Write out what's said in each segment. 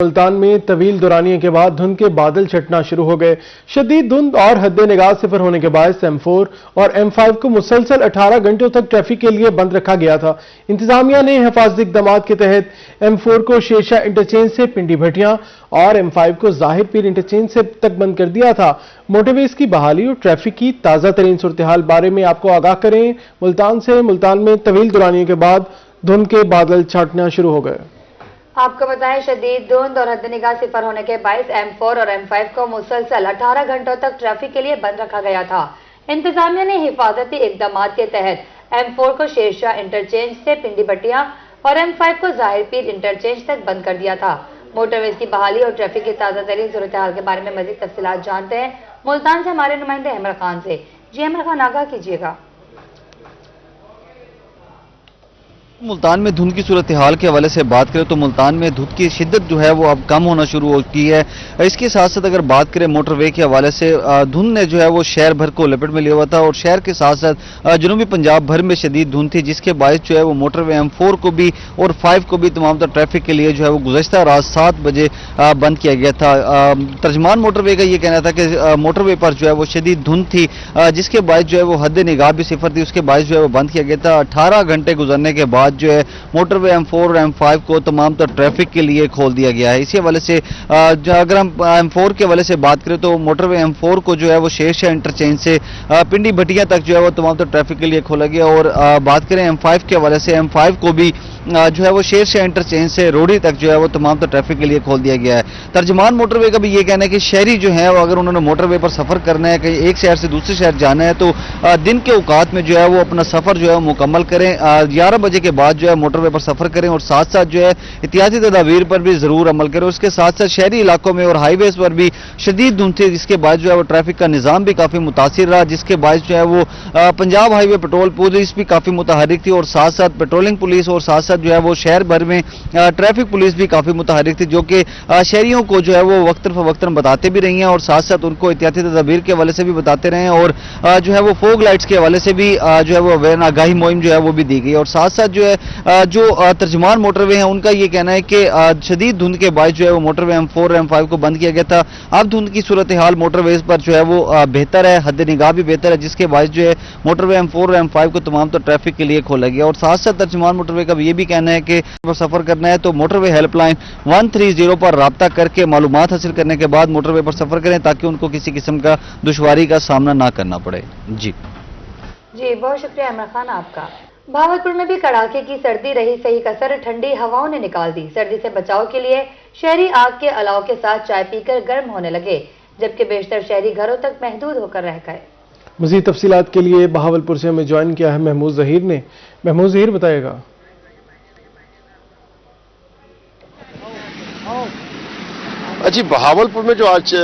ملتان میں طویل دورانیے کے بعد دھند کے بادل چھٹنا شروع ہو گئے۔ شدید دھند اور حد نگاہ صفر ہونے کے باعث M4 اور M5 کو مسلسل 18 گھنٹوں تک ٹریفک کے لیے بند رکھا گیا تھا۔ انتظامیہ نے حفاظتی اقدامات کے تحت M4 کو شیرشاہ انٹرچینج سے پنڈی بھٹیاں اور M5 کو ظاہر پیر انٹرچینج سے تک بند کر دیا تھا۔ موٹر ویز کی بحالی اور ٹریفک کی تازہ ترین صورتحال بارے میں آپ کو آگاہ کریں ملتان سے۔ ملتان میں طویل دورانیے کے بعد دھند کے بادل چھٹنا شروع ہو گئے۔ آپ کو بتائیں شدید دھند اور حد نگاہ صفر ہونے کے باعث M4 اور M5 کو مسلسل 18 گھنٹوں تک ٹریفک کے لیے بند رکھا گیا تھا۔ انتظامیہ نے حفاظتی اقدامات کے تحت M4 کو شیرشاہ انٹرچینج سے پنڈی بٹیاں اور M5 کو ظاہر پیر انٹرچینج تک بند کر دیا تھا۔ موٹر ویز کی بحالی اور ٹریفک کی تازہ ترین صورتحال کے بارے میں مزید تفصیلات جانتے ہیں ملتان سے ہمارے نمائندے احمد خان سے۔ جی احمد خان، آگاہ کیجیے گا۔ ملتان میں دھند کی صورتحال کے حوالے سے بات کریں تو ملتان میں دھند کی شدت جو ہے وہ اب کم ہونا شروع ہو چکی ہے۔ اس کے ساتھ ساتھ اگر بات کریں موٹر وے کے حوالے سے دھند نے جو ہے وہ شہر بھر کو لپٹ میں لیا ہوا تھا اور شہر کے ساتھ ساتھ جنوبی پنجاب بھر میں شدید دھند تھی، جس کے باعث جو ہے وہ موٹر وے M4 کو بھی اور 5 کو بھی تمام تر ٹریفک کے لیے جو ہے وہ گزشتہ رات 7 بجے بند کیا گیا تھا۔ ترجمان موٹر وے کا یہ کہنا تھا کہ موٹر وے پر جو ہے وہ شدید دھند تھی، جس کے باعث جو ہے وہ حد نگاہ بھی صفر تھی، اس کے باعث جو ہے وہ بند کیا گیا تھا۔ 18 گھنٹے گزرنے کے بعد جو ہے موٹر وے M4 اور M5 کو تمام تر ٹریفک کے لیے کھول دیا گیا ہے۔ اسی حوالے سے اگر ہم M4 کے حوالے سے بات کریں تو موٹر وے M4 کو جو ہے وہ شیرشاہ انٹرچینج سے پنڈی بھٹیاں تک جو ہے وہ تمام تر ٹریفک کے لیے کھولا گیا، اور بات کریں M5 کے حوالے سے M5 کو بھی جو ہے وہ شیرشاہ انٹرچینج سے روڑی تک جو ہے وہ تمام تر ٹریفک کے لیے کھول دیا گیا ہے۔ ترجمان موٹر وے کا بھی یہ کہنا ہے کہ شہری جو ہیں وہ اگر انہوں نے موٹر وے پر سفر کرنا ہے، کہیں ایک شہر سے دوسرے شہر جانا ہے تو دن کے اوقات میں جو ہے وہ اپنا سفر جو ہے مکمل کریں، 11 بجے کے بعد جو ہے موٹر وے پر سفر کریں اور ساتھ ساتھ جو ہے احتیاطی تدابیر پر بھی ضرور عمل کریں۔ اس کے ساتھ ساتھ شہری علاقوں میں اور ہائی ویز پر بھی شدید دھند تھی، جس کے باعث جو ہے وہ ٹریفک کا نظام بھی کافی متاثر رہا، جس کے باعث جو ہے وہ پنجاب ہائی وے پیٹرول پولیس بھی کافی متحرک تھی اور ساتھ ساتھ پیٹرولنگ پولیس اور ساتھ ساتھ جو ہے وہ شہر بھر میں ٹریفک پولیس بھی کافی متحرک تھی، جو کہ شہریوں کو جو ہے وہ وقتاً فوقتاً بتاتے بھی رہی ہیں اور ساتھ ساتھ ان کو احتیاطی تدابیر کے حوالے سے بھی بتاتے رہے ہیں، اور جو ہے وہ فوگ لائٹس کے حوالے سے بھی جو ہے وہ آگاہی مہم جو ہے وہ بھی دی گئی۔ اور ساتھ ساتھ جو ہے جو ترجمان موٹر وے ہیں ان کا یہ کہنا ہے کہ شدید دھند کے باعث جو ہے وہ موٹر وے M4 اور M5 کو بند کیا گیا تھا۔ اب دھند کی صورتحال موٹر ویز پر جو ہے وہ بہتر ہے، حد نگاہ بھی بہتر ہے، جس کے باعث جو ہے موٹر وے M4 اور M5 کو تمام تر ٹریفک کے لیے کھولا گیا۔ اور ساتھ ساتھ ترجمان موٹر وے کا یہ بھی کہنا ہے کہ سفر کرنا ہے تو موٹر وے ہیلپ لائن 130 پر رابطہ کر کے معلومات حاصل کرنے کے بعد موٹر وے پر سفر کریں تاکہ ان کو کسی قسم کا دشواری کا سامنا نہ کرنا پڑے۔ جی بہت شکریہ احمد خان آپ کا۔ بھاولپور میں بھی کڑاکے کی سردی رہی صحیح کثر، ٹھنڈی ہواؤں نے نکال دی۔ سردی سے بچاؤ کے لیے شہری آگ کے الاؤ کے ساتھ چائے پی کر گرم ہونے لگے، جبکہ بیشتر شہری گھروں تک محدود ہو کر رہ گئے۔ مزید تفصیلات کے لیے بہاولپور سے ہمیں جوائن کیا ہے محمود ظہیر نے۔ محمود ظہیر بتائے گا۔ جی، بہاولپور میں جو آج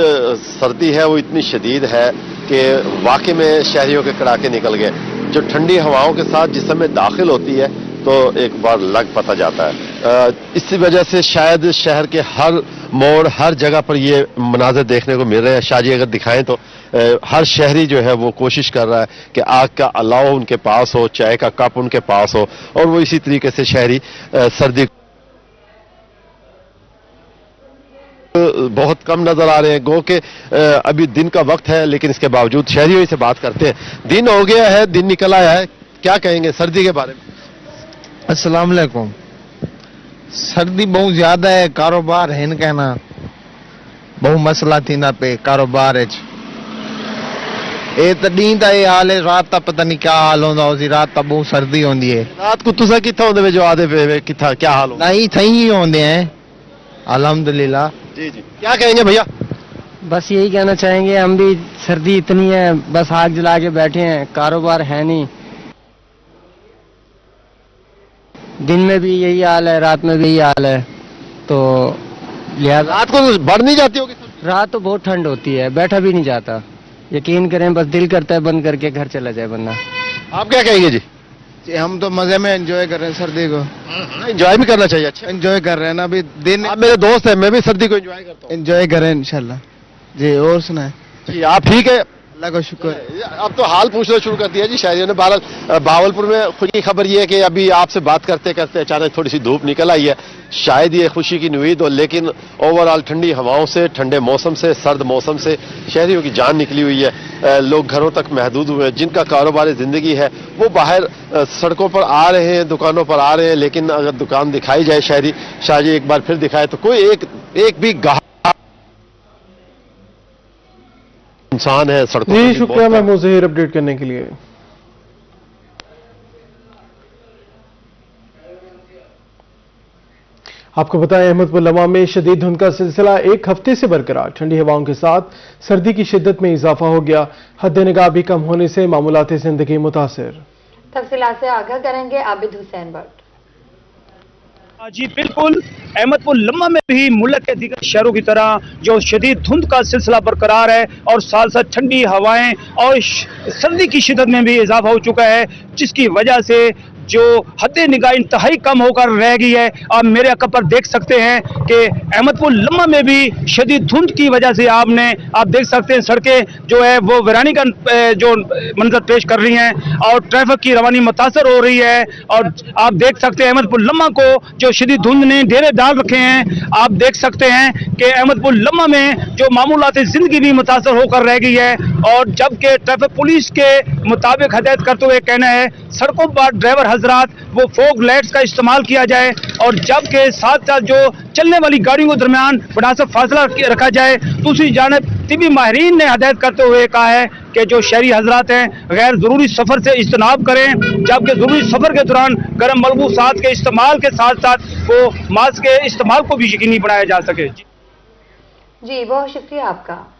سردی ہے وہ اتنی شدید ہے کہ واقعی میں شہریوں کے کڑاکے نکل گئے۔ جو ٹھنڈی ہواؤں کے ساتھ جس سمے داخل ہوتی ہے تو ایک بار لگ پتہ جاتا ہے۔ اسی وجہ سے شاید شہر کے ہر موڑ ہر جگہ پر یہ مناظر دیکھنے کو مل رہے ہیں۔ شاہ جی اگر دکھائیں تو ہر شہری جو ہے وہ کوشش کر رہا ہے کہ آگ کا الاؤ ان کے پاس ہو، چائے کا کپ ان کے پاس ہو، اور وہ اسی طریقے سے شہری سردی بہت کم نظر آ رہے ہیں۔ گو کہ ابھی دن کا وقت ہے لیکن اس کے باوجود شہریوں ہی سے بات کرتے ہیں۔ دن ہو گیا ہے، دن نکل آیا ہے، کیا کہیں گے سردی کے بارے میں؟ السلام علیکم۔ سردی بہت زیادہ ہے، کاروبار ہے نا کہنا بہت مسئلہ تھی نہ پہ کاروبار ہے۔ اے تو دین تا یہ حال ہے، رات تا پتہ نہیں کیا حال ہوندا ہوسی، رات تا بہت سردی ہوندی ہے۔ رات کو تسا کتھا ہوندے جو آدھے پہ کتھا کیا حال ہو؟ نہیں تھیں ہی ہوندے ہیں الحمدللہ۔ جی کیا کہیں گے بھیا؟ بس یہی کہنا چاہیں گے، ہم بھی سردی اتنی ہے بس آگ جلا کے بیٹھے ہیں، کاروبار ہے نہیں۔ دن میں بھی یہی حال ہے، رات میں بھی یہی حال ہے، تو لہذا رات کو بڑھ نہیں جاتی ہوگی؟ رات تو بہت ٹھنڈ ہوتی ہے، بیٹھا بھی نہیں جاتا، یقین کریں بس دل کرتا ہے بند کر کے گھر چلا جائے بندہ۔ آپ کیا کہیں گے جی؟ جی ہم تو مزے میں انجوائے کر رہے ہیں سردی کو، انجوائے بھی کرنا چاہیے۔ اچھا، انجوائے کر رہے ہیں نا ابھی دن، آپ میرے دوست ہیں، میں بھی سردی کو انجوائے کرتا ہوں۔ انجوائے کریں انشاءاللہ۔ جی اور سنائیں؟ جی آپ ٹھیک ہے؟ अल्लाह का शुक्र है। अब तो हाल पूछना शुरू कर दिया जी शहरियों ने। बहरहाल भावलपुर में खुशी खबर ये है कि अभी आपसे बात करते करते अचानक थोड़ी सी धूप निकल आई है। शायद ये खुशी की नुईद हो, लेकिन ओवरऑल ठंडी हवाओं से, ठंडे मौसम से, सर्द मौसम से शहरियों की जान निकली हुई है। लोग घरों तक महदूद हुए हैं। जिनका कारोबार जिंदगी है वो बाहर सड़कों पर आ रहे हैं, दुकानों पर आ रहे हैं, लेकिन अगर दुकान दिखाई जाए शहरी शाहजी एक बार फिर दिखाए तो कोई एक भी गाहक इंसान है सड़कों पर। जी शुक्रिया महमूद ज़हीर अपडेट करने के लिए। आपको बताएं अहमदपुर लम्हा में शदीद धुंध का सिलसिला एक हफ्ते से बरकरार। ठंडी हवाओं के साथ सर्दी की शिद्दत में इजाफा हो गया। हद निगाह भी कम होने से मामूलाती जिंदगी मुतासिर। तफसीलात से आगाह करेंगे आबिद हुसैन भट्ट। जी बिल्कुल, अहमदपुर लम्हा में भी मुल्क के दीगर शहरों की तरह जो शदीद धुंध का सिलसिला बरकरार है और साथ साथ ठंडी हवाएं और सर्दी की शिद्दत में भी इजाफा हो चुका है, जिसकी वजह से जो हद निगाह इंतहाई कम होकर रह गई है। आप मेरे अक्का पर देख सकते हैं कि अहमदपुर लम्हा में भी शदीद धुंध की वजह से आप देख सकते हैं सड़कें जो है वो वीरानी का जो मंजर पेश कर रही हैं और ट्रैफिक की रवानी मुतासर हो रही है। और आप देख सकते हैं अहमदपुर लम्हा को जो शदीद धुंध ने डेरे डाल रखे हैं। आप देख सकते हैं कि अहमदपुर लम्हा में जो मामूलाती जिंदगी भी मुतासर होकर रह गई है। और जबकि ट्रैफिक पुलिस के मुताबिक हदायत करते हुए कहना है सड़कों पर ड्राइवर हजरात वो फॉग लाइट्स का इस्तेमाल किया जाए और जबकि साथ साथ जो चलने वाली गाड़ियों के दरमियान मुनासिब फासला रखा जाए। दूसरी जानिब तिबी माहिरीन ने हदायत करते हुए कहा है कि जो शहरी हजरात हैं गैर जरूरी सफर से इज्तनाब करें, जबकि जरूरी सफर के दौरान गर्म मलबूसात के इस्तेमाल के साथ साथ वो मास्क के इस्तेमाल को भी यकीनी बनाया जा सके। जी बहुत शुक्रिया आपका।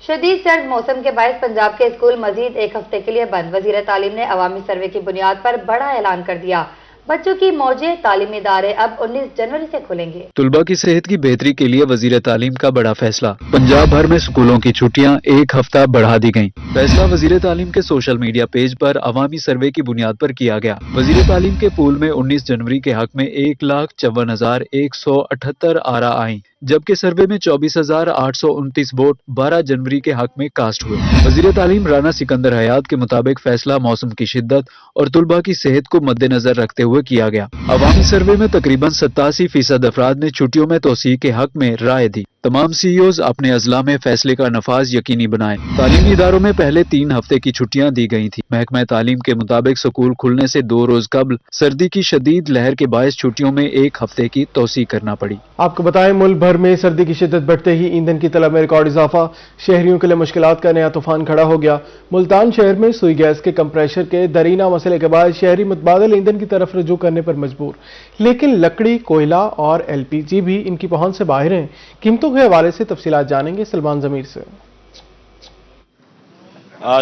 शदीद सर्द मौसम के बायस पंजाब के स्कूल मजीद एक हफ्ते के लिए बंद। वजीर तालीम ने अवामी सर्वे की बुनियाद पर बड़ा ऐलान कर दिया। बच्चों की मौजे तालीमी इदारे अब 19 जनवरी से खुलेंगे। तुलबा की सेहत की बेहतरी के लिए वजीर तालीम का बड़ा फैसला। पंजाब भर में स्कूलों की छुट्टियां एक हफ्ता बढ़ा दी गयी। फैसला वजीर तालीम के सोशल मीडिया पेज पर अवामी सर्वे की बुनियाद पर किया गया। वजीर तालीम के पूल में 19 जनवरी के हक में 1,54,178 आरा आई, जबकि सर्वे में 24,829 वोट 12 जनवरी के हक में कास्ट हुए। वजीर तालीम राना सिकंदर हयात के मुताबिक फैसला मौसम की शिद्दत और तुलबा की सेहत को मद्देनजर रखते हुए किया गया। अवामी सर्वे में तकरीबन 87% अफराद ने छुट्टियों में तोसी के हक में राय दी। तमाम CEOs अपने अजला में फैसले का नफाज यकीनी बनाए। तालीमी इदारों में पहले 3 हफ्ते की छुट्टियां दी गई थी। महकमा तालीम के मुताबिक स्कूल खुलने से 2 रोज कबल सर्दी की शदीद लहर के बायस छुट्टियों में 1 हफ्ते की तोसी करना पड़ी। आपको बताएं मुल्क भर में सर्दी की शिद्दत बढ़ते ही ईंधन की तलब में रिकॉर्ड इजाफा। शहरियों के लिए मुश्किलात का नया तूफान खड़ा हो गया। मुल्तान शहर में सुई गैस के कंप्रेशर के दरीना मसले के बाद शहरी मुतबादल ईंधन की तरफ रुजू करने पर मजबूर, लेकिन लकड़ी, कोयला और LPG भी इनकी पहुंच से बाहर हैं। कीमतों के हवाले से तफसीलात जानेंगे सलमान जमीर से।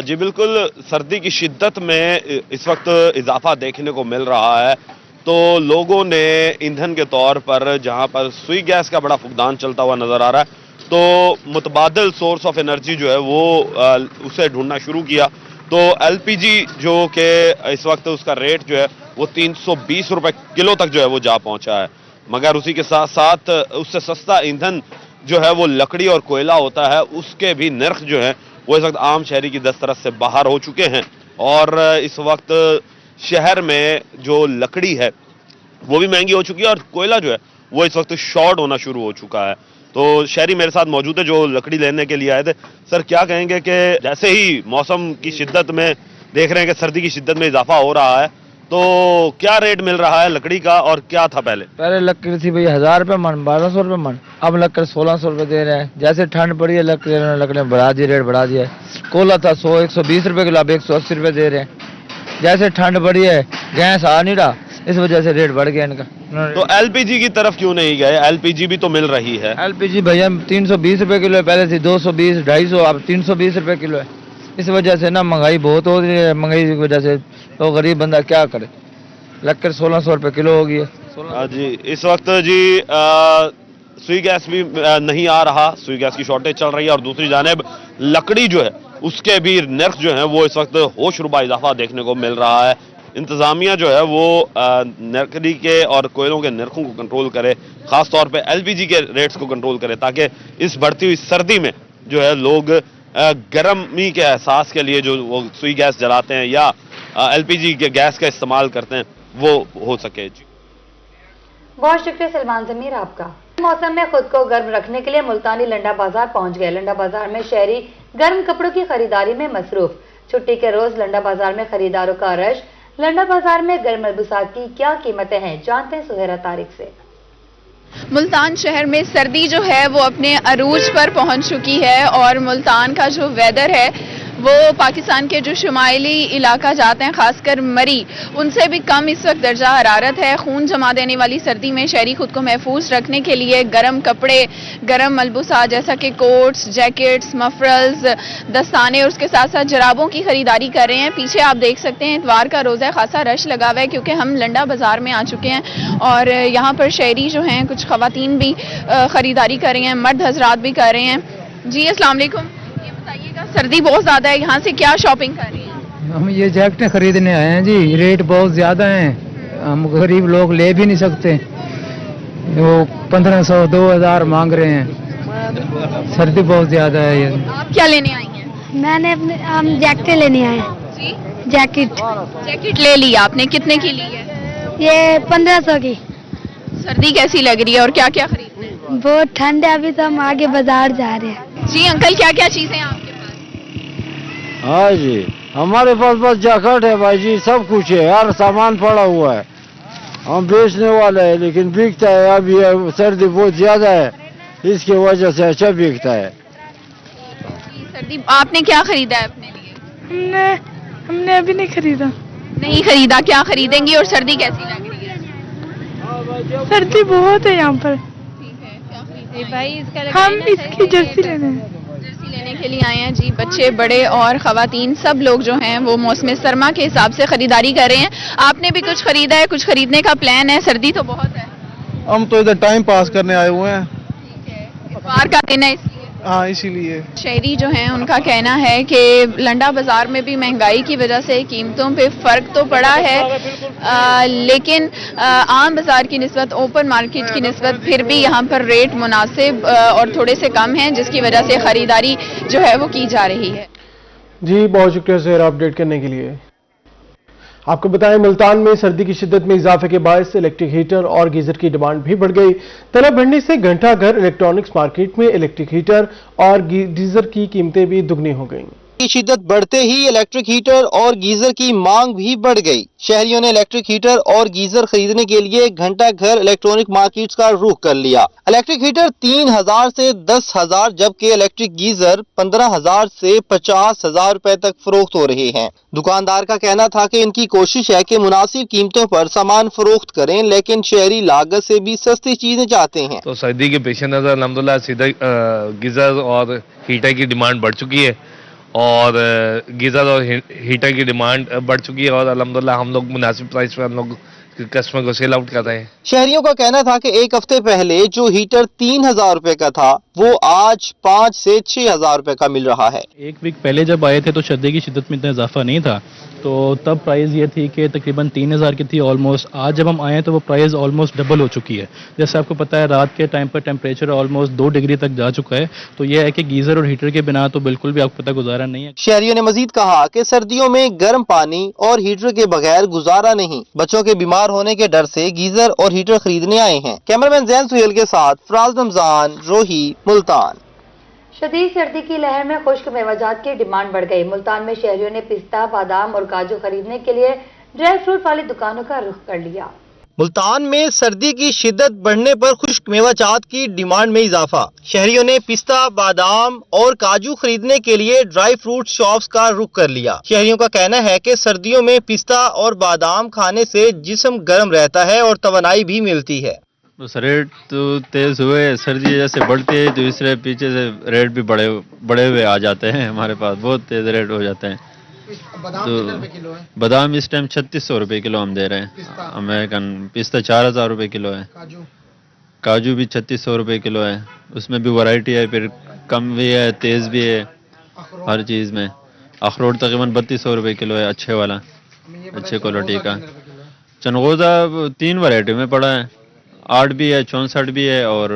जी बिल्कुल, सर्दी की शिद्दत में इस वक्त इजाफा देखने को मिल रहा है। तो लोगों ने ईंधन के तौर पर जहां पर सुई गैस का बड़ा फुकदान चलता हुआ नजर आ रहा है, तो मुतबादल सोर्स ऑफ एनर्जी जो है वो उसे ढूंढना शुरू किया। तो LPG जो कि इस वक्त उसका रेट जो है वो 320 रुपए किलो तक जो है वो जा पहुंचा है। मगर उसी के साथ साथ उससे सस्ता ईंधन जो है वो लकड़ी और कोयला होता है, उसके भी नर्ख जो है वो इस वक्त आम शहरी की दस्तरस से बाहर हो चुके हैं। और इस वक्त शहर में जो लकड़ी है वो भी महंगी हो चुकी है और कोयला जो है वो इस वक्त शॉर्ट होना शुरू हो चुका है। तो शहरी मेरे साथ मौजूद है जो लकड़ी लेने के लिए आए थे। सर, क्या कहेंगे कि जैसे ही मौसम की शिद्दत में देख रहे हैं कि सर्दी की शिद्दत में इजाफा हो रहा है, तो क्या रेट मिल रहा है लकड़ी का और क्या था पहले? पहले लकड़ी थी भाई 1000 रुपए मन, 1200 रुपए मन, अब लकड़ी 1600 रुपए दे रहे हैं। जैसे ठंड पड़ी है लकड़ी बढ़ा दी, रेट बढ़ा दिया है। कोयला था 100-120 रुपए किलो, अब 180 रुपए दे रहे हैं। जैसे ठंड पड़ी है गैस आ नहीं रहा, इस वजह से रेट बढ़ गया इनका। तो LPG की तरफ क्यों नहीं गए? LPG भी तो मिल रही है। LPG भैया 320 रुपए किलो है, पहले थी 220, 250, अब 320 रुपए किलो है। इस वजह से ना महंगाई बहुत हो रही है। महंगाई की वजह से तो गरीब बंदा क्या करे। लक्कर 1600 रुपए किलो हो गई है। जी इस वक्त जी सुई गैस भी नहीं आ रहा, सुई गैस की शॉर्टेज चल रही है और दूसरी जानिब लकड़ी जो है उसके भी नर्ख जो है वो इस वक्त होश रुबा इजाफा देखने को मिल रहा है। इंतज़ामिया जो है वो लकड़ी के और कोयलों के नरखों को कंट्रोल करे, ख़ास तौर पे एलपीजी के रेट्स को कंट्रोल करे, ताकि इस बढ़ती हुई सर्दी में जो है लोग गर्मी के एहसास के लिए जो वो सुई गैस जलाते हैं या एलपीजी के गैस का इस्तेमाल करते हैं वो हो सके। जी बहुत शुक्रिया सलमान जमीर आपका। मौसम में खुद को गर्म रखने के लिए मुल्तानी लंडा बाजार पहुंच गए। लंडा बाजार में शहरी गर्म कपड़ों की खरीदारी में मसरूफ। छुट्टी के रोज लंडा बाजार में खरीदारों का रश। लंडा बाजार में गर्म मलबूसात की क्या कीमतें हैं, जानते हैं सुहेरा तारिक से। मुल्तान शहर में सर्दी जो है वो अपने अरूज पर पहुंच चुकी है और मुल्तान का जो वेदर है वो पाकिस्तान के जो शुमाइली इलाका जाते हैं, खासकर मरी, उनसे भी कम इस वक्त दर्जा हरारत है। खून जमा देने वाली सर्दी में शहरी खुद को महफूज रखने के लिए गर्म कपड़े, गर्म मलबूसा जैसा कि कोट्स, जैकेट्स, मफरल्स, दस्ताने और उसके साथ साथ जराबों की खरीदारी कर रहे हैं। पीछे आप देख सकते हैं इतवार का रोज़ा है, खासा रश लगा हुआ है क्योंकि हम लंडा बाजार में आ चुके हैं और यहाँ पर शहरी जो हैं, कुछ ख़वातीन भी खरीदारी कर रही हैं, मर्द हजरात भी कर रहे हैं। जी अस्सलाम वालेकुम, बताइएगा सर्दी बहुत ज़्यादा है, यहाँ से क्या शॉपिंग कर रही हैं? हम ये जैकेटें खरीदने आए हैं जी, रेट बहुत ज़्यादा हैं, हम गरीब लोग ले भी नहीं सकते, वो 1500 2000 मांग रहे हैं, सर्दी बहुत ज़्यादा है। ये आप क्या लेने आई हैं? मैंने अपने हम जैकेटें लेने आए हैं। जी जैकेट ले ली आपने, कितने की ली है? ये 1500 की। सर्दी कैसी लग रही है और क्या क्या खरीदना है? बहुत ठंड है, अभी तो हम आगे बाजार जा रहे हैं। जी अंकल, क्या क्या चीजें हैं आपके पास? हाँ जी, हमारे पास बस जैकेट है भाई जी, सब कुछ है, हर सामान पड़ा हुआ है, हम बेचने वाले हैं लेकिन बिकता है। अभी सर्दी बहुत ज्यादा है, इसकी वजह से अच्छा बिकता है। सर्दी आपने क्या खरीदा है अपने लिए? हमने अभी नहीं खरीदा। नहीं खरीदा, क्या खरीदेंगी और सर्दी कैसी लग रही है? सर्दी बहुत है यहाँ पर। भाई इसका हम इसकी जर्सी लेने के लिए आए हैं जी। बच्चे, बड़े और खवातीन सब लोग जो हैं वो मौसम सरमा के हिसाब से खरीदारी कर रहे हैं। आपने भी कुछ खरीदा है, कुछ खरीदने का प्लान है? सर्दी तो बहुत है। हम तो इधर टाइम पास करने आए हुए हैं। इतवार का दिन है इसलिए। हाँ, इसीलिए शहरी जो हैं उनका कहना है कि लंडा बाजार में भी महंगाई की वजह से कीमतों पे फ़र्क तो पड़ा है, लेकिन आम बाजार की निस्बत, ओपन मार्केट की निस्बत फिर भी यहाँ पर रेट मुनासिब और थोड़े से कम हैं, जिसकी वजह से ख़रीदारी जो है वो की जा रही है। जी बहुत शुक्रिया सर अपडेट करने के लिए। आपको बताएं, मुल्तान में सर्दी की शिद्दत में इजाफे के बायस इलेक्ट्रिक हीटर और गीजर की डिमांड भी बढ़ गई। तलब बढ़ने से घंटा घर इलेक्ट्रॉनिक्स मार्केट में इलेक्ट्रिक हीटर और गीजर की कीमतें भी दुगनी हो गईं। की शिद्दत बढ़ते ही इलेक्ट्रिक हीटर और गीजर की मांग भी बढ़ गई। शहरियों ने इलेक्ट्रिक हीटर और गीजर खरीदने के लिए घंटा घर इलेक्ट्रॉनिक मार्केट्स का रुख कर लिया। इलेक्ट्रिक हीटर 3000 से 10,000 जबकि इलेक्ट्रिक गीजर 15,000 से 50,000 रुपए तक फरोख्त हो रहे हैं। दुकानदार का कहना था कि इनकी कोशिश है कि मुनासिब कीमतों पर सामान फरोख्त करें, लेकिन शहरी लागत से भी सस्ती चीजें चाहते हैं। तो सर्दी के पेश नजर अल्हम्दुलिल्लाह सीधा गीजर और हीटर की डिमांड बढ़ चुकी है और गीजर और हीटर की डिमांड बढ़ चुकी है और अल्हम्दुलिल्लाह हम लोग मुनासिब प्राइस पर हम लोग कस्टमर को सेल आउट कर रहे हैं। शहरियों का कहना था कि एक हफ्ते पहले जो हीटर 3,000 रुपए का था वो आज 5 से 6,000 रुपए का मिल रहा है। एक वीक पहले जब आए थे तो सर्दी की शिद्दत में इतना इजाफा नहीं था, तो तब प्राइस ये थी कि तकरीबन 3,000 की थी ऑलमोस्ट। आज जब हम आए हैं तो वो प्राइस ऑलमोस्ट डबल हो चुकी है। जैसे आपको पता है रात के टाइम पर टेम्परेचर ऑलमोस्ट 2 डिग्री तक जा चुका है, तो ये है कि गीजर और हीटर के बिना तो बिल्कुल भी आपको पता गुजारा नहीं है। शहरियों ने मजीद कहा कि सर्दियों में गर्म पानी और हीटर के बगैर गुजारा नहीं। बच्चों के बीमार होने के डर से गीजर और हीटर खरीदने आए हैं। कैमरामैन जैन सुहेल के साथ फराज रमजान, रोही, मुल्तान। शदीद सर्दी की लहर में खुश्क मेवाजात की डिमांड बढ़ गई। मुल्तान में शहरियों ने पिस्ता, बादाम और काजू खरीदने के लिए ड्राई फ्रूट वाली दुकानों का रुख कर लिया। मुल्तान में सर्दी की शिद्दत बढ़ने पर खुश्क मेवाजात की डिमांड में इजाफा। शहरियों ने पिस्ता, बादाम और काजू खरीदने के लिए ड्राई फ्रूट शॉप्स का रुख कर लिया। शहरियों का कहना है कि सर्दियों में पिस्ता और बादाम खाने से जिस्म गर्म रहता है और तवानाई भी मिलती है। बस रेट तो तेज हुए, सर्दी जैसे बढ़ती है तो इसलिए पीछे से रेट भी बड़े हुए आ जाते हैं। हमारे पास बहुत तेज रेट हो जाते हैं। तो बादाम इस टाइम 3600 रुपए किलो हम दे रहे हैं। अमेरिकन पिस्ता 4000 रुपए किलो है। काजू भी 3600 रुपए किलो है। उसमें भी वैरायटी है, फिर कम भी है, तेज भी है, हर चीज में। अखरोट तकरीबन 3200 रुपए किलो है, अच्छे वाला। अच्छे क्वालिटी का। चनगोजा 3 वैरायटी में पड़ा है, 8 भी है, 64 भी है और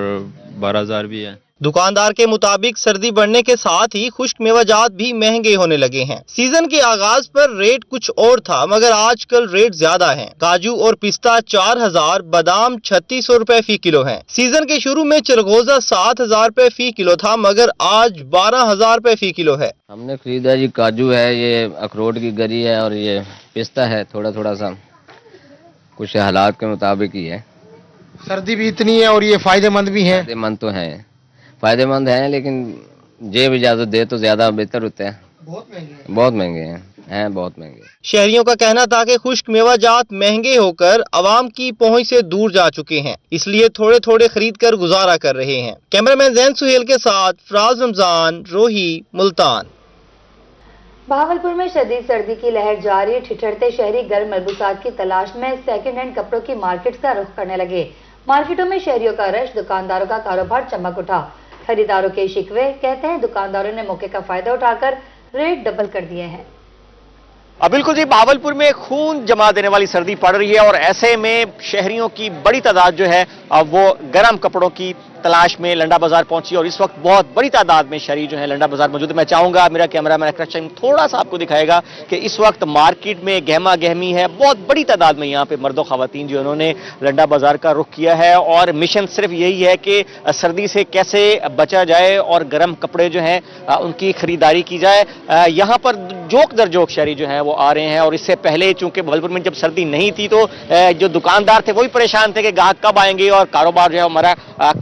12,000 भी है। दुकानदार के मुताबिक सर्दी बढ़ने के साथ ही खुश्क मेवाजात भी महंगे होने लगे हैं। सीजन के आगाज पर रेट कुछ और था, मगर आजकल रेट ज्यादा हैं। काजू और पिस्ता 4,000, बादाम 3,600 रुपए फी किलो हैं। सीजन के शुरू में चरगोजा 7,000 रुपए फी किलो था, मगर आज 12,000 रुपए फी किलो है। हमने खरीदा जी काजू है, ये अखरोट की गरी है और ये पिस्ता है, थोड़ा थोड़ा सा कुछ हालात के मुताबिक ही है। सर्दी भी इतनी है और ये फायदेमंद भी है। फायदेमंद तो है, फायदेमंद है, लेकिन जेब इजाजत दे तो ज्यादा बेहतर होते हैं। बहुत महंगे हैं, बहुत महंगे। शहरियों का कहना था कि खुश्क मेवाजात महंगे होकर आवाम की पहुंच से दूर जा चुके हैं, इसलिए थोड़े थोड़े खरीद कर गुजारा कर रहे हैं। कैमरामैन जैन सुहेल के साथ फराज रमजान, रोही, मुल्तान। बहावलपुर में शदीद सर्दी की लहर जारी, ठिठुरते शहरी गर्म मलबूसात की तलाश में सेकंड हैंड कपड़ों की मार्केट का रुख करने लगे। मार्केटों में शहरियों का रश, दुकानदारों का कारोबार चमक उठा। खरीदारों के शिकवे, कहते हैं दुकानदारों ने मौके का फायदा उठाकर रेट डबल कर दिए हैं। बिल्कुल जी, बहावलपुर में खून जमा देने वाली सर्दी पड़ रही है और ऐसे में शहरियों की बड़ी तादाद जो है वो गर्म कपड़ों की तलाश में लंडा बाजार पहुंची और इस वक्त बहुत बड़ी तादाद में शहरी जो है लंडा बाजार मौजूद है। मैं चाहूंगा मेरा कैमरामैन अकरम थोड़ा सा आपको दिखाएगा कि इस वक्त मार्केट में गहमा गहमी है। बहुत बड़ी तादाद में यहाँ पे मर्दों खवातीन जो उन्होंने लंडा बाजार का रुख किया है और मिशन सिर्फ यही है कि सर्दी से कैसे बचा जाए और गर्म कपड़े जो हैं उनकी खरीदारी की जाए। यहाँ पर जोक दर जोक शहरी जो है वो आ रहे हैं और इससे पहले चूंकि बहावलपुर में जब सर्दी नहीं थी तो जो दुकानदार थे वही परेशान थे कि ग्राहक कब आएंगे और कारोबार जो है हमारा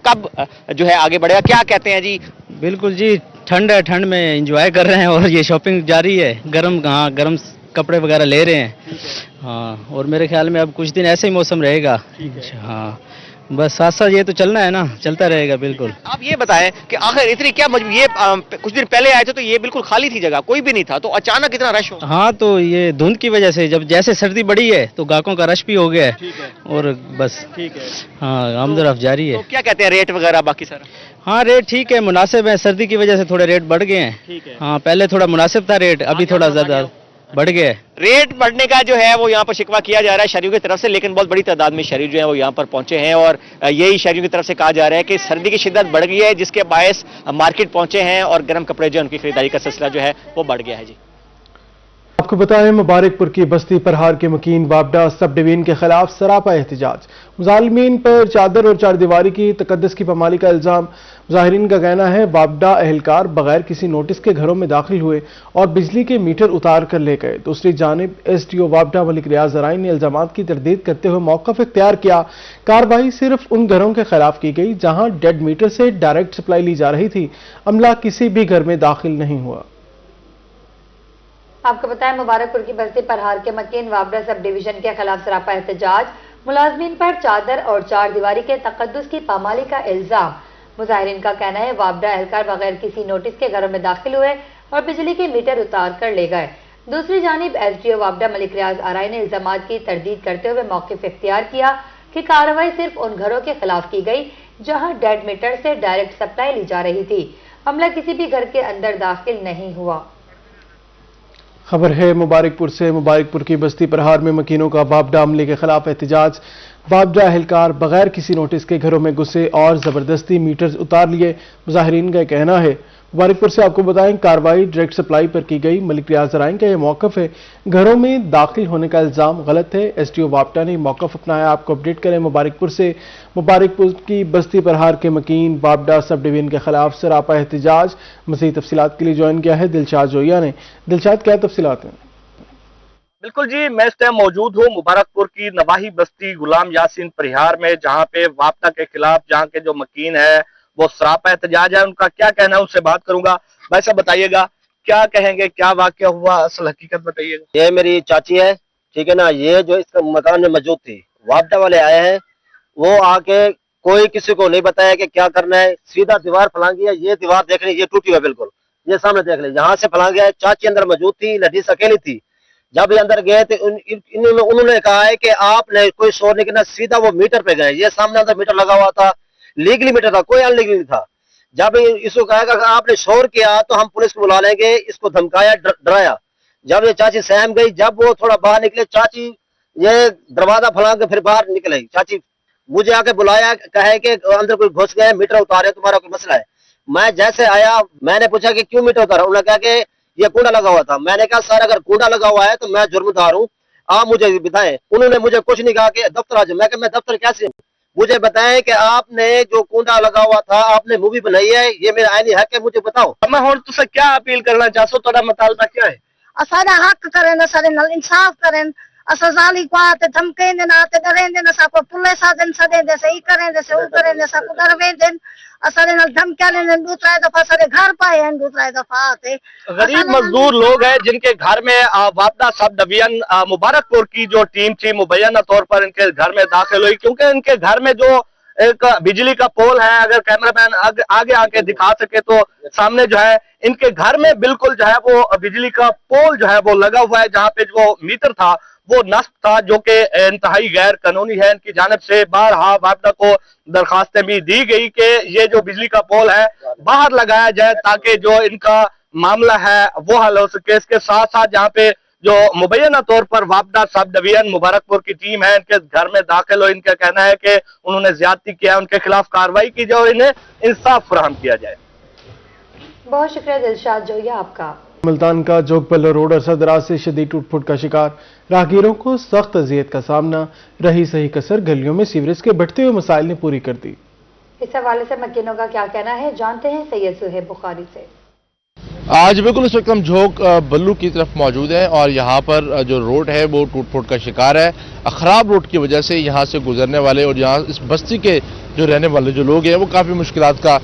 कब जो है आगे बढ़ेगा। क्या कहते हैं जी? बिल्कुल जी, ठंड है, ठंड में एंजॉय कर रहे हैं और ये शॉपिंग जारी है। गर्म कपड़े वगैरह ले रहे हैं। हाँ, और मेरे ख्याल में अब कुछ दिन ऐसे ही मौसम रहेगा। हाँ, बस साथ साथ ये तो चलना है ना, चलता रहेगा। बिल्कुल। आप ये बताएं कि आखिर इतनी क्या ये कुछ दिन पहले आए थे तो ये बिल्कुल खाली थी जगह, कोई भी नहीं था, तो अचानक इतना रश हो? हाँ, तो ये धुंध की वजह से, जब जैसे सर्दी बढ़ी है तो ग्राहकों का रश भी हो गया है और बस। ठीक है। हाँ, आमदरफ जारी है। तो क्या कहते हैं रेट वगैरह बाकी सारा? हाँ, रेट ठीक है, मुनासिब है। सर्दी की वजह से थोड़े रेट बढ़ गए हैं। ठीक है। हाँ, पहले थोड़ा मुनासिब था रेट, अभी थोड़ा ज्यादा बढ़ गया है। रेट बढ़ने का जो है वो यहाँ पर शिकवा किया जा रहा है शहरियों की तरफ से, लेकिन बहुत बड़ी तादाद में शहरी जो है वो यहाँ पर पहुंचे हैं और यही शहरियों की तरफ से कहा जा रहा है कि सर्दी की शिद्दत बढ़ गई है, जिसके बायस मार्केट पहुंचे हैं और गर्म कपड़े जो उनकी खरीदारी का सिलसिला जो है वो बढ़ गया है। जी, आपको बताएं, मुबारकपुर की बस्ती परहार के मकीन वापडा सब डिवीजन के खिलाफ सरापा एहतजाज। मुजालिमीन पर चादर और चारदीवारी की तकद्दुस की पामाली का इल्जाम। मुजाहिरीन का कहना है वापडा एहलकार बगैर किसी नोटिस के घरों में दाखिल हुए और बिजली के मीटर उतार कर ले गए। दूसरी जानिब SDO वापडा मलिक रियाज अराइन ने इल्जामात की तरदीद करते हुए मौक़िफ़ इख्तियार किया। कार्रवाई सिर्फ उन घरों के खिलाफ की गई जहां डेड मीटर से डायरेक्ट सप्लाई ली जा रही थी। अमला किसी भी घर में दाखिल नहीं हुआ। आपको बताएं, मुबारकपुर की बस्ती परहार के मकीन वापडा सब डिवीजन के खिलाफ सरापा एहतजाज। मुलाजमीन पर चादर और चार दीवारी के तकद्दुस की पामाली का इल्जाम। मुजाहिरीन का कहना है वापडा एहलकार बगैर किसी नोटिस के घरों में दाखिल हुए और बिजली के मीटर उतार कर ले गए। दूसरी जानिब SDO वापडा मलिक रियाज अराइन ने इल्जामात की तरदीद करते हुए मौक़िफ़ इख्तियार किया कि कार्रवाई सिर्फ उन घरों के खिलाफ की गई जहां डेड मीटर से डायरेक्ट सप्लाई ली जा रही थी। अमला किसी भी घर के अंदर दाखिल नहीं हुआ। खबर है मुबारकपुर से। मुबारकपुर की बस्ती परहार में मकीनों का वापडा अमले के खिलाफ एहतजाज। वापडा एहलकार बगैर किसी नोटिस के घरों में घुसे और जबरदस्ती मीटर्स उतार लिए। मुजाहिरीन का कहना है। मुबारकपुर से आपको बताएं, कार्रवाई डायरेक्ट सप्लाई पर की गई। मलिक रियाज अराइन का यह मौक़िफ़ है। घरों में दाखिल होने का इल्जाम गलत है। SDO वापडा ने मौक़िफ़ अपनाया। आपको अपडेट करें मुबारकपुर से। मुबारकपुर की बस्ती परहार के मकीन वापडा सब डिवीजन के खिलाफ सरापा एहतजाज। मज़ीद तफसीलात के लिए ज्वाइन किया है दिलशाद जोया ने। दिलशाद, क्या तफसीलात हैं? बिल्कुल जी, मैं इस टाइम मौजूद हूँ मुबारकपुर की नवाही बस्ती गुलाम यासीन परिहार में, जहाँ पे वापडा के खिलाफ जहाँ के जो मकीन है वो सरापा एहतजाज है। उनका क्या कहना है उससे बात करूंगा। भाई साहब बताइएगा, क्या कहेंगे, क्या वाकया हुआ, असल हकीकत बताइएगा। ये मेरी चाची है, ठीक है ना। ये जो इसका मकान में मौजूद थी, वापडा वाले आए हैं, वो आके कोई किसी को नहीं बताया कि क्या करना है, सीधा दीवार फलांगी है। ये दीवार देख रही, ये टूटी हुई बिल्कुल, ये सामने देख ली, यहाँ से फलांग गया है। चाची अंदर मौजूद थी, लेडीज अकेली थी। जब ये अंदर गए थे उन्होंने कहा है कि आपने कोई शोर नहीं करना, सीधा वो मीटर पे गए। ये सामने अंदर मीटर लगा हुआ था, लीगली मीटर था, कोई अनलीगली नहीं था। जब इसको कहा कि आपने शोर किया तो हम पुलिस को बुला लेंगे, इसको धमकाया, डराया। जब ये चाची सहम गई, जब वो थोड़ा बाहर निकले, चाची ये दरवाजा फैला के फिर बाहर निकले। चाची मुझे आके बुलाया, कहे कि अंदर कोई घुस गए, मीटर उतारे, तुम्हारा कोई मसला है। मैं जैसे आया, मैंने पूछा कि क्यों मीटर उतारा, उन्होंने कहा कि ये कूड़ा लगा हुआ था। मैंने कहा सर अगर कूड़ा लगा हुआ है तो मैं जुर्मदार हूँ, आप मुझे बताएं। उन्होंने मुझे कुछ नहीं कहा कि दफ्तर आ जाओ। मैं दफ्तर कैसे, मुझे बताएं कि आपने जो कूड़ा लगा हुआ था, आपने मूवी बनाई है, ये मेरा आईनी हक है, मुझे बताओ। मैं हुण तुसे क्या अपील करना चाहसो, तुहाडा मुतालबा क्या है? असाडा हक करें, असाडे नाल इंसाफ करें। असा जाली को आते धमकें देन, आते डरें देन, असा को पुलिस आ देन, सदे जैसे ई करें जैसे वो करें, असा को डरवे देन, असाडे नाल धमकियां लेन। दूसरा दफा सारे घर पाए हैं, दूसरा दफा आते गरीब मजदूर लोग हैं जिनके घर में वापदा सब डिवीजन मुबारकपुर की जो टीम थी मुबैना तौर पर इनके घर में दाखिल हुई, क्योंकि इनके घर में जो एक बिजली का पोल है, अगर कैमरामैन आगे आके दिखा सके तो सामने जो है इनके घर में बिल्कुल जो है वो बिजली का पोल जो है वो लगा हुआ है, जहाँ पे जो मीटर था वो नस्ब था, जो कि इंतहाई गैर कानूनी है। इनकी जानिब से बारहा वापदा को दरखास्तें भी दी गई कि ये जो बिजली का पोल है बाहर लगाया जाए ताकि जो इनका मामला है वो हल हो सके। इसके साथ साथ जहाँ पे जो मुबैना तौर पर वापदा सब डिवीजन मुबारकपुर की टीम है, इनके घर में दाखिल हो, इनका कहना है कि उन्होंने ज्यादती किया, उनके खिलाफ कार्रवाई की जाए और इन्हें इंसाफ फराहम किया जाए। बहुत शुक्रिया दिलशाद जोया आपका। मुल्तान का जोगपल्लो रोड अरसा दराज से शदीद टूट-फूट का शिकार, राहगीरों को सख्त अजियत का सामना, रही सही कसर गलियों में सीवरेज के बढ़ते हुए मसाइल ने पूरी कर दी। इस हवाले से मकीनों का क्या कहना है, जानते हैं सैयद सुहेब बुखारी से। आज बिल्कुल इस वक्त हम झोंक बल्लू की तरफ मौजूद हैं और यहाँ पर जो रोड है वो टूट फूट का शिकार है। खराब रोड की वजह से यहाँ से गुजरने वाले और यहाँ इस बस्ती के जो रहने वाले जो लोग हैं वो काफ़ी मुश्किलात का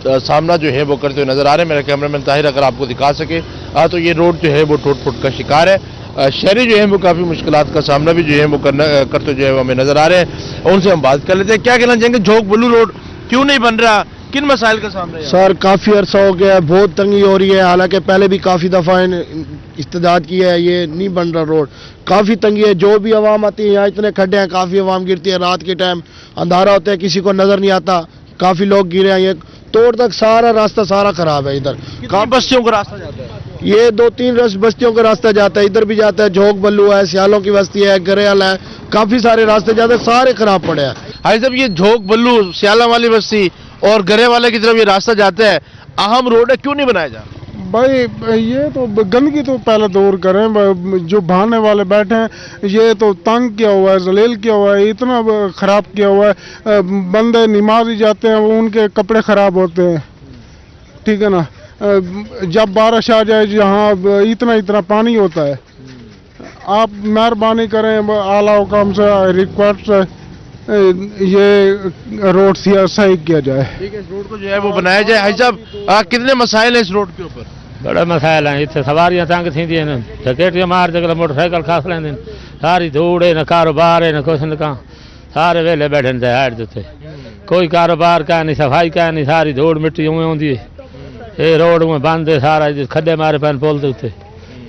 सामना जो है वो करते हुए नजर आ रहे हैं। मेरा कैमरामैन ताहिर अगर आपको दिखा सके तो ये रोड जो है वो टूट फूट का शिकार है। शहरी जो है वो काफ़ी मुश्किलात का सामना भी जो है वो करते जो है वो हमें नजर आ रहे हैं। उनसे हम बात कर लेते हैं, क्या कहना चाहेंगे, झोंक बल्लू रोड क्यों नहीं बन रहा, किन मसाइल का सामना है? सर काफ़ी अरसा हो गया है, बहुत तंगी हो रही है। हालांकि पहले भी काफ़ी दफ़ा इस्तदाद किया है, ये नहीं बन रहा रोड, काफ़ी तंगी है। जो भी आवाम आती है यहाँ इतने खड्डे हैं, काफ़ी आवाम गिरती है, रात के टाइम अंधारा होता है, किसी को नज़र नहीं आता, काफ़ी लोग गिरे हैं। ये तोड़ तक सारा रास्ता सारा खराब है। इधर कितनी बस्तियों का रास्ता जाता है? ये 2-3 बस्तियों का रास्ता जाता है, इधर भी जाता है, झोंक बल्लू है, सियालों की बस्ती है, गरेल है, काफ़ी सारे रास्ते जाते हैं, सारे खराब पड़े हैं। हाजी साहब, ये झोंक बल्लू सियाला वाली बस्ती और गरे वाले की तरफ ये रास्ता जाता है, अहम रोड है, क्यों नहीं बनाया जा रहा? भाई ये तो गंदगी तो पहले दूर करें, जो बहाने वाले बैठे हैं ये तो तंग किया हुआ है, जलील किया हुआ है, इतना खराब किया हुआ है। बंदे नमाज जाते हैं, वो उनके कपड़े खराब होते हैं, ठीक है ना। जब बारिश आ जाए जहाँ इतना पानी होता है, आप मेहरबानी करें, आला हुकाम से रिक्वेस्ट है, ये रोड सही किया जाए। ठीक है, इस रोड को जो है वो बनाया जाए। हाजी साहब, कितने मसाइल हैं इस रोड के ऊपर? बड़े मसाइल हैं, इतने सवारियां तंग थी धकेटियां मार जगह मोटरसाइकिल खास लेंदे, सारी धूड़ है, न कारोबार है, न कुछ न कहा, सारे वेले बैठे हाड़ देते, कोई कारोबार का नहीं, सफाई का नहीं, सारी धूड़ मिट्टी उमें आँदी है। ये रोड में बंद है सारा, खड्डे मारे पैन पुल के उत्ते,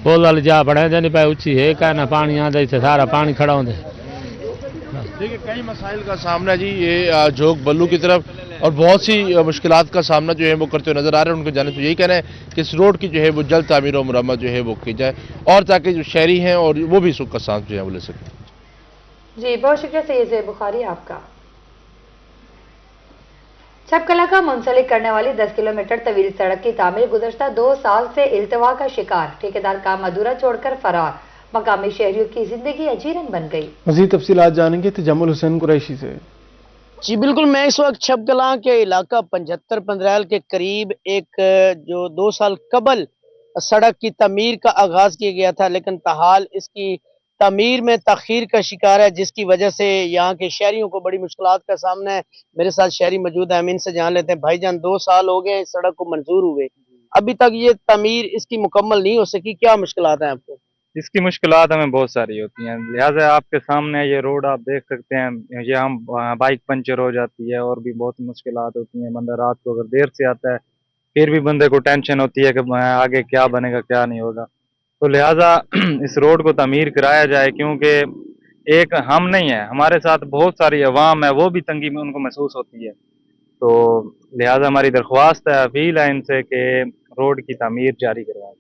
पुल वाली जा बने नहीं पाए उची है, कहना पानी आंदा इतने सारा पानी खड़ा होंगे। देखिए कई मसाइल का सामना जी ये झोंक बल्लू की तरफ, और बहुत सी मुश्किलात का सामना जो है वो करते हुए नजर आ रहे हैं। उनके जाने तो यही कहना है कि इस रोड की जो है वो जल्द तामीर और मरम्मत जो है वो की जाए, और ताकि जो शहरी हैं और वो भी सुख का सांस जो है वो ले सकें। जी बहुत शुक्रिया सैयद बुखारी आपका। छपकला का मुंसलिक करने वाली 10 किलोमीटर तवील सड़क की तामीर गुज़श्ता 2 साल से इल्तवा का शिकार, ठेकेदार काम अधूरा छोड़कर फरार, मकामी शहरियों की जिंदगी अजीरन बन गई। मज़ीद तफसीलात जानेंगे तजम्मुल हुसैन कुरैशी से। जी बिल्कुल, मैं इस वक्त छपकला के इलाका 75 पंद्रहल के करीब एक जो 2 साल कबल सड़क की तमीर का आगाज किया गया था, लेकिन ताहाल इसकी तमीर में तखीर का शिकार है, जिसकी वजह से यहाँ के शहरियों को बड़ी मुश्किलात का सामना है। मेरे साथ शहरी मौजूद है, हम इनसे जान लेते हैं। भाईजान 2 साल हो गए इस सड़क को मंजूर हुए, अभी तक ये तमीर इसकी मुकम्मल नहीं हो सकी, क्या मुश्किलात हैं आपको? इसकी मुश्किलात हमें बहुत सारी होती हैं, लिहाजा आपके सामने ये रोड आप देख सकते हैं, ये हम बाइक पंचर हो जाती है और भी बहुत मुश्किलात होती हैं। बंदा रात को अगर देर से आता है फिर भी बंदे को टेंशन होती है कि आगे क्या बनेगा क्या नहीं होगा, तो लिहाजा इस रोड को तमीर कराया जाए, क्योंकि एक हम नहीं है, हमारे साथ बहुत सारी अवाम है, वो भी तंगी में उनको महसूस होती है। तो लिहाजा हमारी दरख्वास्त है, अपील है इनसे कि रोड की तमीर जारी करवाएं।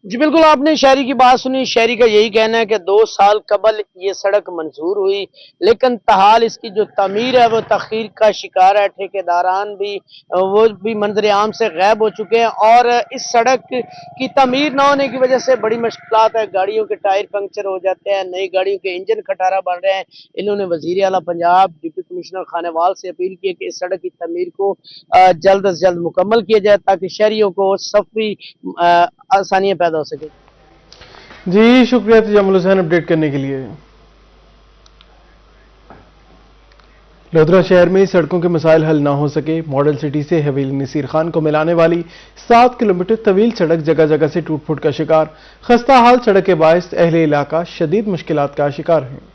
जी बिल्कुल, आपने शहरी की बात सुनी। शहरी का यही कहना है कि 2 साल कबल ये सड़क मंजूर हुई, लेकिन ताहाल इसकी जो तामीर है वो तखीर का शिकार है। ठेकेदारान भी वो भी मंजर आम से गायब हो चुके हैं और इस सड़क की तामीर न होने की वजह से बड़ी मुश्किलात है। गाड़ियों के टायर पंक्चर हो जाते हैं, नई गाड़ियों के इंजन खटारा बन रहे हैं। इन्होंने वजीर आला पंजाब डिप्टी कमिश्नर खानेवाल से अपील की है कि इस सड़क की तामीर को जल्द से जल्द मुकम्मल किया जाए ताकि शहरियों को सफरी आसानियां पैदा हो सके। जी शुक्रिया तजामुल हुसैन अपडेट करने के लिए। लोधरा शहर में सड़कों के मसाइल हल ना हो सके। मॉडल सिटी से हवेली नसीर खान को मिलाने वाली 7 किलोमीटर तवील सड़क जगह जगह से टूट फूट का शिकार। खस्ता हाल सड़क के बायस अहले इलाका शदीद मुश्किलात का शिकार है।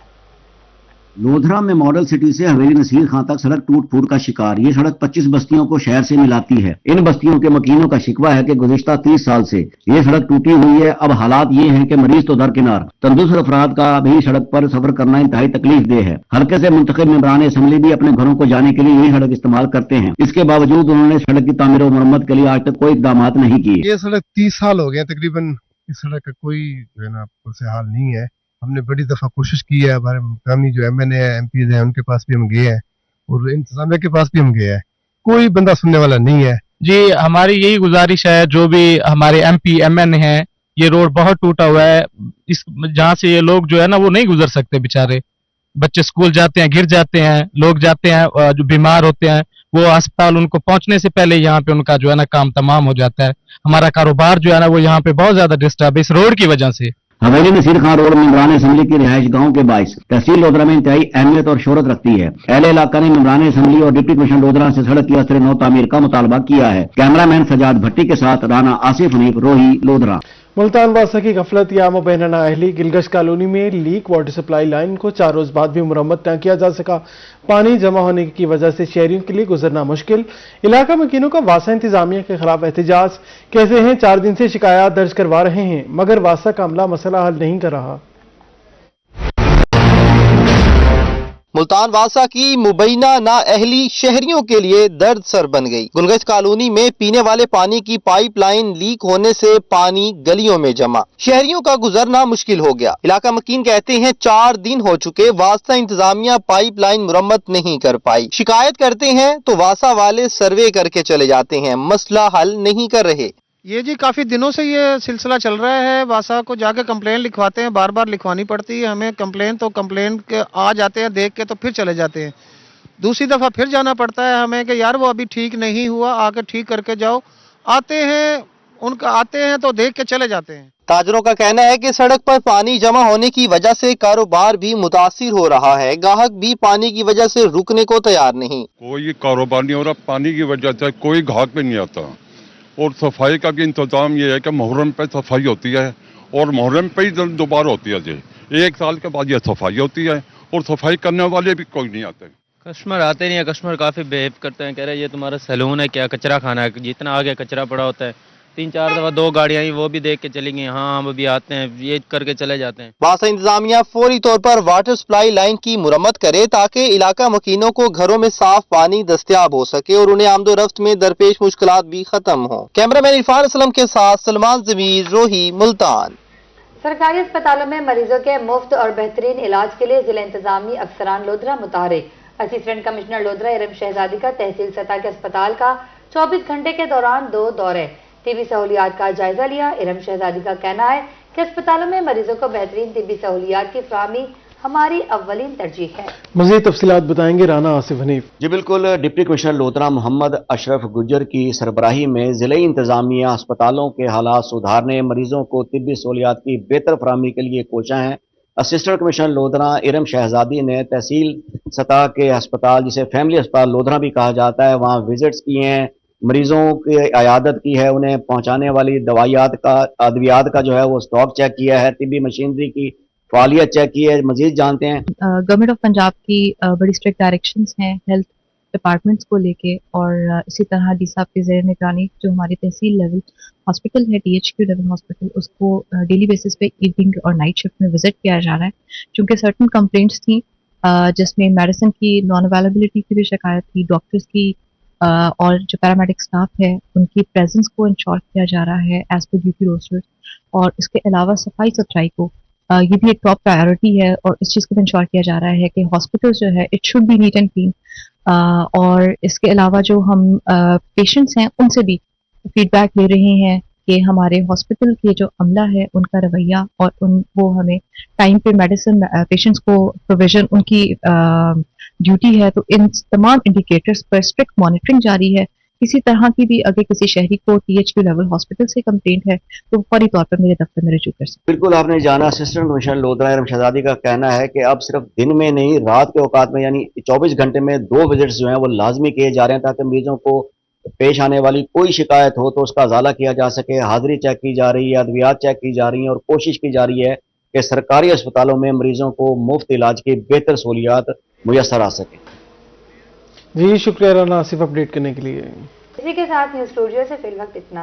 लोधरा में मॉडल सिटी से हवेली नसीर खां तक सड़क टूट फूट का शिकार। ये सड़क 25 बस्तियों को शहर से मिलाती है। इन बस्तियों के मकीनों का शिकवा है कि गुज़िश्ता 30 साल से ये सड़क टूटी हुई है। अब हालात ये हैं कि मरीज तो दरकिनार, तंदुरुस्त अफराद का भी सड़क पर सफर करना इंतहाई तकलीफ दे है। हल्के से मुंतखब मेंबरान असम्बली भी अपने घरों को जाने के लिए यही सड़क इस्तेमाल करते हैं। इसके बावजूद उन्होंने सड़क की तामीर और मरम्मत के लिए आज तक कोई इकदाम नहीं किए। ये सड़क 30 साल हो गए तकरीबन, इस सड़क का कोई जो है ना से हाल नहीं है। हमने बड़ी दफा कोशिश की है, हमारे मुकामी जो MNA है, MPs हैं, उनके पास भी हम गए हैं और इंतजामिया के पास भी हम गए हैं, कोई बंदा सुनने वाला नहीं है। जी हमारी यही गुजारिश है, जो भी हमारे MP MN हैं, ये रोड बहुत टूटा हुआ है। इस जहाँ से ये लोग जो है ना वो नहीं गुजर सकते बेचारे। बच्चे स्कूल जाते हैं, गिर जाते हैं, लोग जाते हैं जो बीमार होते हैं, वो अस्पताल उनको पहुंचने से पहले यहाँ पे उनका जो है ना काम तमाम हो जाता है। हमारा कारोबार जो है ना वो यहाँ पे बहुत ज्यादा डिस्टर्ब है इस रोड की वजह से। हवेली नसीर खां रोड मेंबरान असम्बली की रिहाइश गांव के बायस तहसील लोधरा में इंतहाई अहमियत और शोहरत रखती है। अहले इलाका ने मेंबरान असम्बली और डिप्टी कमिश्नर लोधरा से सड़क की असर नौ तामीर का मुतालबा किया है। कैमरामैन सजाद भट्टी के साथ राना आसिफ हनीफ, रोही, लोधरा। मुल्तान वासा की गफलत या मुबैना अहली। गिलगश कॉलोनी में लीक वाटर सप्लाई लाइन को 4 रोज बाद भी मुरम्मत न किया जा सका। पानी जमा होने की वजह से शहरियों के लिए गुजरना मुश्किल। इलाका मकीनों का वासा इंतजामिया के खिलाफ एहतजाज। कहते हैं 4 दिन से शिकायत दर्ज करवा रहे हैं मगर वासा का अमला मसला हल नहीं कर रहा। मुल्तान वासा की मुबैना नाअहली शहरियों के लिए दर्द सर बन गई। गुलगश कॉलोनी में पीने वाले पानी की पाइपलाइन लीक होने से पानी गलियों में जमा, शहरियों का गुजरना मुश्किल हो गया। इलाका मकीन कहते हैं 4 दिन हो चुके वासा इंतजामिया पाइपलाइन मुरम्मत नहीं कर पाई। शिकायत करते हैं तो वासा वाले सर्वे करके चले जाते हैं, मसला हल नहीं कर रहे। ये जी काफ़ी दिनों से ये सिलसिला चल रहा है। वासा को जाके कंप्लेन लिखवाते हैं, बार बार लिखवानी पड़ती है हमें कंप्लेन, तो कंप्लेन के आ जाते हैं, देख के तो फिर चले जाते हैं। दूसरी दफ़ा फिर जाना पड़ता है हमें कि यार वो अभी ठीक नहीं हुआ, आके ठीक करके जाओ। आते हैं तो देख के चले जाते हैं। ताजरों का कहना है कि सड़क पर पानी जमा होने की वजह से कारोबार भी मुतासिर हो रहा है। ग्राहक भी पानी की वजह से रुकने को तैयार नहीं। कोई कारोबार नहीं हो रहा, पानी की वजह से कोई ग्राहक पे नहीं आता। और सफाई का भी इंतजाम ये है कि मुहर्रम पे सफाई होती है और मुहर्रम पे ही दोबारा होती है जी। 1 साल के बाद ये सफाई होती है और सफाई करने वाले भी कोई नहीं आते। कस्टमर आते नहीं है, कस्टमर काफ़ी बिहेव करते हैं, कह रहे हैं ये तुम्हारा सैलून है क्या, कचरा खाना है, जितना आगे कचरा पड़ा होता है। 3-4 दफा 2 गाड़ियां आई, वो भी देख के चली गई, हाँ हम अभी आते हैं, ये करके चले जाते हैं। वासा इंतजामिया फौरी तौर पर वाटर सप्लाई लाइन की मुरम्मत करे ताकि इलाका मकीनों को घरों में साफ पानी दस्तयाब हो सके और उन्हें आमदोरफ्त में दरपेश मुश्किलात भी खत्म हो। कैमरामैन इरफान असलम के साथ सलमान जमीर, रोही, मुल्तान। सरकारी अस्पतालों में मरीजों के मुफ्त और बेहतरीन इलाज के लिए जिला इंतजामी अफसरान लोधरा मुतहरिक। असिस्टेंट कमिश्नर लोधरा इरम शहजादी का तहसील सतह के अस्पताल का 24 घंटे के दौरान 2 दौरे, तिबी सहूलियात का जायजा लिया। इरम शहजादी का कहना है कि अस्पतालों में मरीजों को बेहतरीन तिबी सहूलियात की फराहमी हमारी अव्वलीन तरजीह है। मज़ीद तफसीलात बताएंगे राना आसिफ हनीफ। जी बिल्कुल, डिप्टी कमिश्नर लोधरा मोहम्मद अशरफ गुज्जर की सरबराही में जिले इंतजामिया अस्पतालों के हालात सुधारने, मरीजों को तिब्बी सहूलियात की बेहतर फराहमी के लिए कोशा है। असिस्टेंट कमिश्नर लोधरा इरम शहजादी ने तहसील सतह के अस्पताल, जिसे फैमिली अस्पताल लोधरा भी कहा जाता है, वहाँ विजिट्स किए हैं, मरीजों की अयादत की है, उन्हें पहुँचाने वाली अद्वियात का जो है वो स्टॉक चेक किया है, तिब्बी मशीनरी की फालियत चेक की है। मजीद जानते हैं गवर्नमेंट ऑफ पंजाब की बड़ी स्ट्रिक्ट डायरेक्शंस हैं हेल्थ डिपार्टमेंट्स को लेके, और इसी तरह डी साहब की ज़ेर निगरानी जो हमारी तहसील लेवल हॉस्पिटल है, DHQ लेवल हॉस्पिटल, उसको डेली बेसिस पे इवनिंग और नाइट शिफ्ट में विजिट किया जा रहा है। क्योंकि सर्टन कंप्लेंट्स थी जिसमें मेडिसिन की नॉन अवेलेबिलिटी की भी शिकायत थी, डॉक्टर्स की और जो पैरामेडिक स्टाफ है उनकी प्रेजेंस को इंश्योर किया जा रहा है एज पर ड्यूटी रोस्टर, और इसके अलावा सफाई सुथराई को ये भी एक टॉप प्रायोरिटी है, और इस चीज़ को भी इंश्योर किया जा रहा है कि हॉस्पिटल जो है it should be neat and clean. और इसके अलावा जो हम पेशेंट्स हैं उनसे भी फीडबैक ले रहे हैं कि हमारे हॉस्पिटल के जो अमला है उनका रवैया और वो हमें टाइम पे मेडिसिन पेशेंट्स को प्रोविजन उनकी ड्यूटी है, तो इन तमाम इंडिकेटर्स पर स्ट्रिक्ट मॉनिटरिंग जारी है। किसी तरह की भी अगर किसी शहरी को THQ लेवल हॉस्पिटल से कंप्लेंट है तो फौरी तौर पर मेरे दफ्तर में रजू कर सकते। बिल्कुल आपने जाना, असिस्टेंट कमिश्नर लोधरा इरम शहजादी का कहना है कि अब सिर्फ दिन में नहीं रात के औकात में यानी 24 घंटे में 2 विजिट्स जो हैं वो लाजमी किए जा रहे हैं ताकि मरीजों को पेश आने वाली कोई शिकायत हो तो उसका अजाला किया जा सके। हाजिरी चेक की जा रही है, अद्वियात चेक की जा रही हैं और कोशिश की जा रही है कि सरकारी अस्पतालों में मरीजों को मुफ्त इलाज की बेहतर सहूलियात मुयसर आ सके। जी शुक्रिया राना आसिफ अपडेट करने के लिए। इसी के साथ न्यूज़ स्टूडियो से फिल वक्त इतना।